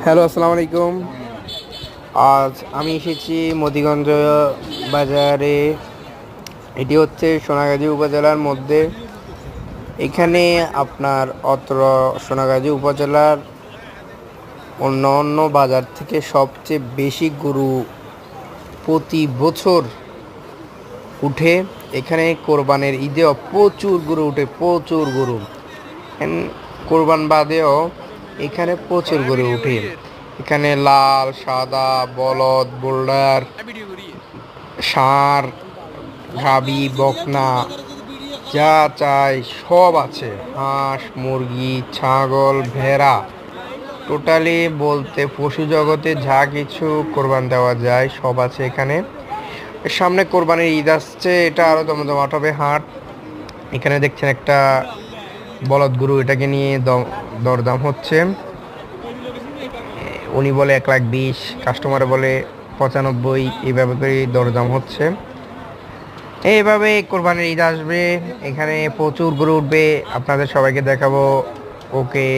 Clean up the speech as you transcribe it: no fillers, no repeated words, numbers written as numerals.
Hello, আসসালামু আলাইকুম। আজ আমি এসেছি মতিগঞ্জ বাজারে। এটি হচ্ছে সোনাগাজী উপজেলার মধ্যে। এখানে আপনার অত্র সোনাগাজী উপজেলার অন্য অন্য বাজার থেকে সবচেয়ে বেশি গরু প্রতি বছর উঠে। এখানে কোরবানের ঈদেও প্রচুর গরু উঠে, প্রচুর গরু। কোরবান বাদেও এখানে প্রচুর গরু উঠে। এখানে লাল, সাদা, বলদ, বোল্ডার, ষাঁড়, গাভী, বকনা যা চাই সব আছে। হাঁস, মুরগি, ছাগল, ভেড়া, টোটালি বলতে পশু জগতে যা কিছু কোরবান দেওয়া যায় সব আছে এখানে। সামনে কোরবানির ঈদ আসছে, এটা আরও জমজমাট হবে হাট। এখানে দেখছেন একটা বলদ গরু, এটাকে নিয়ে দরদাম হচ্ছে। উনি বলে 1,20,000, কাস্টমার বলে 95, এইভাবে করে দরদাম হচ্ছে। এইভাবে কোরবানির ঈদ আসবে, এখানে প্রচুর গরু উঠবে, আপনাদের সবাইকে দেখাবো। ওকে।